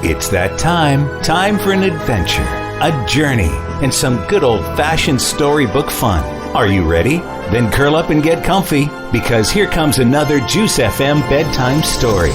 It's that time for an adventure, a journey, and some good old-fashioned storybook fun. Are you ready? Then curl up and get comfy, because here comes another Juice FM bedtime story.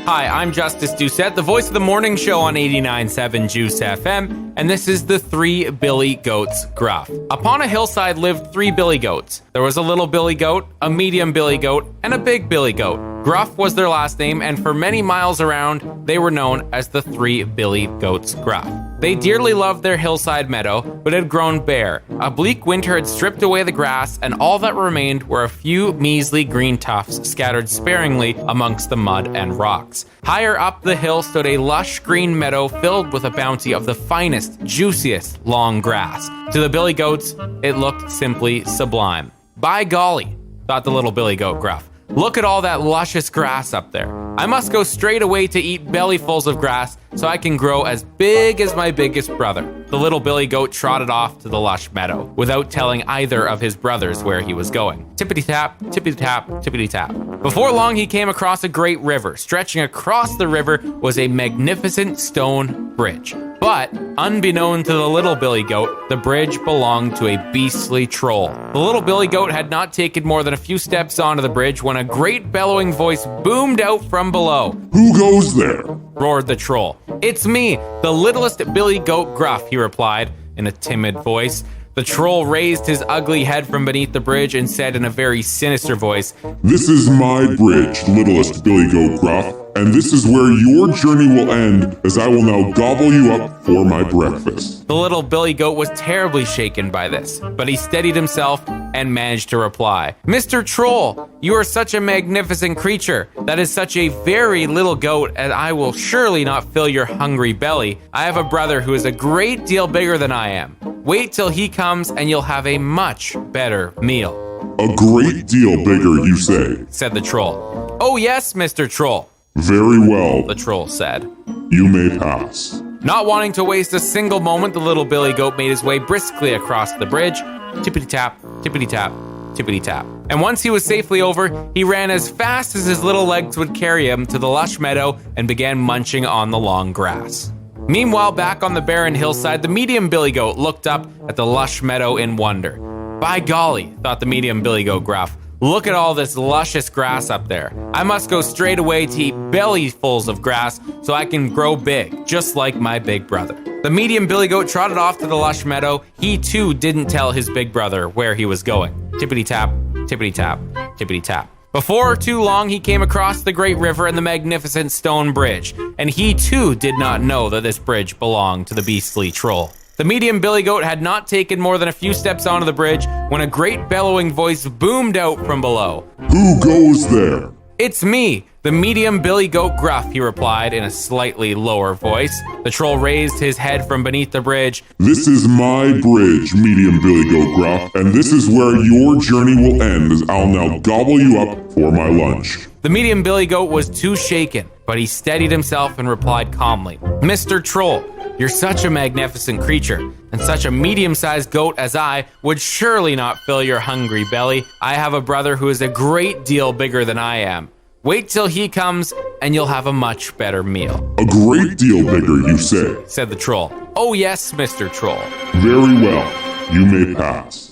Hi, I'm Justice Doucette, the voice of the morning show on 89.7 Juice FM, and this is the Three Billy Goats Gruff. Upon a hillside lived three billy goats. There was a little billy goat, a medium billy goat, and a big billy goat. Gruff was their last name, and for many miles around, they were known as the Three Billy Goats Gruff. They dearly loved their hillside meadow, but it had grown bare. A bleak winter had stripped away the grass, and all that remained were a few measly green tufts scattered sparingly amongst the mud and rocks. Higher up the hill stood a lush green meadow filled with a bounty of the finest, juiciest long grass. To the billy goats, it looked simply sublime. By golly, thought the little billy goat Gruff. Look at all that luscious grass up there. I must go straight away to eat bellyfuls of grass so I can grow as big as my biggest brother. The little billy goat trotted off to the lush meadow without telling either of his brothers where he was going. Tippity-tap, tippity-tap, tippity-tap. Before long, he came across a great river. Stretching across the river was a magnificent stone bridge. But, unbeknown to the little billy goat, the bridge belonged to a beastly troll. The little billy goat had not taken more than a few steps onto the bridge when a great bellowing voice boomed out from below. "Who goes there?" roared the troll. "It's me, the littlest billy goat Gruff," he replied in a timid voice. The troll raised his ugly head from beneath the bridge and said in a very sinister voice, "This is my bridge, littlest billy goat Gruff, and this is where your journey will end, as I will now gobble you up for my breakfast." The little billy goat was terribly shaken by this, but he steadied himself and managed to reply, "Mr. Troll, you are such a magnificent creature. That is such a very little goat, and I will surely not fill your hungry belly. I have a brother who is a great deal bigger than I am. Wait till he comes and you'll have a much better meal." "A great deal bigger, you say?" said the troll. "Oh yes, Mr. Troll." "Very well," the troll said. "You may pass." Not wanting to waste a single moment, the little billy goat made his way briskly across the bridge. Tippity-tap, tippity-tap, tippity-tap. And once he was safely over, he ran as fast as his little legs would carry him to the lush meadow and began munching on the long grass. Meanwhile, back on the barren hillside, the medium billy goat looked up at the lush meadow in wonder. By golly, thought the medium billy goat Gruff, look at all this luscious grass up there. I must go straight away to eat bellyfuls of grass so I can grow big, just like my big brother. The medium billy goat trotted off to the lush meadow. He too didn't tell his big brother where he was going. Tippity-tap, tippity-tap, tippity-tap. Before too long, he came across the great river and the magnificent stone bridge, and he too did not know that this bridge belonged to the beastly troll. The medium billy goat had not taken more than a few steps onto the bridge when a great bellowing voice boomed out from below. "Who goes there?" "It's me, the medium billy goat Gruff," he replied in a slightly lower voice. The troll raised his head from beneath the bridge. "This is my bridge, medium billy goat Gruff, and this is where your journey will end, as I'll now gobble you up for my lunch." The medium billy goat was too shaken, but he steadied himself and replied calmly, "Mr. Troll, you're such a magnificent creature, and such a medium-sized goat as I would surely not fill your hungry belly. I have a brother who is a great deal bigger than I am. Wait till he comes, and you'll have a much better meal." "A great deal bigger, you say?" said the troll. "Oh yes, Mr. Troll." "Very well, you may pass."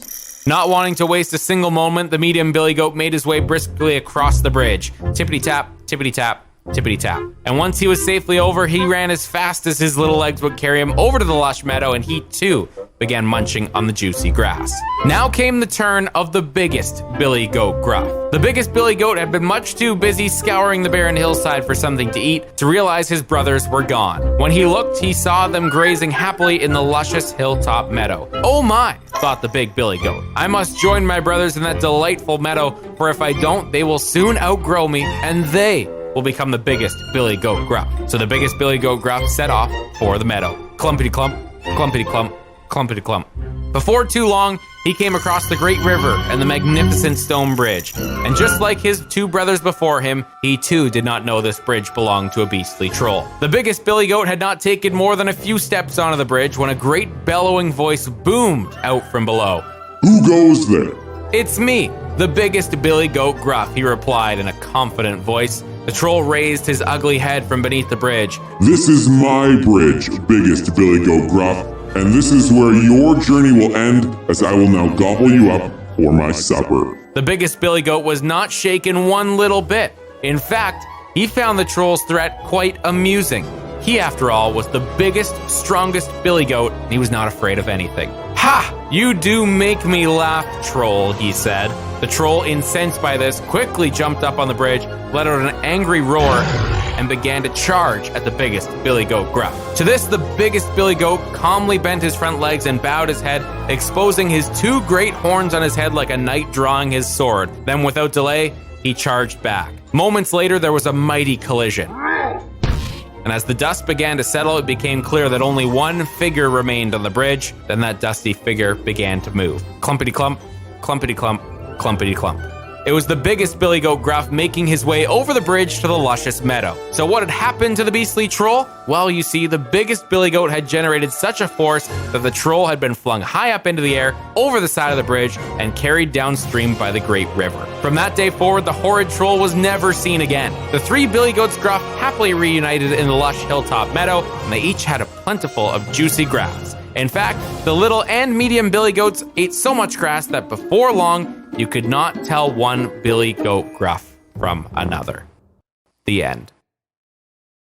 Not wanting to waste a single moment, the medium billy goat made his way briskly across the bridge. Tippity-tap, tippity-tap, tippity-tap. And once he was safely over, he ran as fast as his little legs would carry him over to the lush meadow, and he too began munching on the juicy grass. Now came the turn of the biggest billy goat Gruff. The biggest billy goat had been much too busy scouring the barren hillside for something to eat to realize his brothers were gone. When he looked, he saw them grazing happily in the luscious hilltop meadow. "Oh my," thought the big billy goat. "I must join my brothers in that delightful meadow, for if I don't, they will soon outgrow me, and they will become the biggest billy goat Gruff." So the biggest billy goat Gruff set off for the meadow. Clumpity-clump, clumpity-clump, clumpity-clump. Before too long, he came across the great river and the magnificent stone bridge. And just like his two brothers before him, he too did not know this bridge belonged to a beastly troll. The biggest billy goat had not taken more than a few steps onto the bridge when a great bellowing voice boomed out from below. "Who goes there?" "It's me, the biggest billy goat Gruff," he replied in a confident voice. The troll raised his ugly head from beneath the bridge. This is my bridge, biggest Billy Goat Gruff, and this is where your journey will end, as I will now gobble you up for my supper. The biggest Billy Goat was not shaken one little bit. In fact, he found the troll's threat quite amusing. He, after all, was the biggest, strongest Billy Goat, and he was not afraid of anything. Ha! You do make me laugh, troll, he said. The troll, incensed by this, quickly jumped up on the bridge, let out an angry roar, and began to charge at the biggest Billy Goat Gruff. To this, the biggest Billy Goat calmly bent his front legs and bowed his head, exposing his two great horns on his head like a knight drawing his sword. Then, without delay, he charged back. Moments later, there was a mighty collision. And as the dust began to settle, it became clear that only one figure remained on the bridge. Then that dusty figure began to move. Clumpity clump, clumpity clump, clumpity clump. It was the biggest Billy Goat Gruff making his way over the bridge to the luscious meadow. So what had happened to the beastly troll? Well, you see, the biggest Billy Goat had generated such a force that the troll had been flung high up into the air, over the side of the bridge, and carried downstream by the great river. From that day forward, the horrid troll was never seen again. The three Billy Goats Gruff happily reunited in the lush hilltop meadow, and they each had a plentiful of juicy grass. In fact, the little and medium Billy Goats ate so much grass that before long, you could not tell one Billy Goat Gruff from another. The end.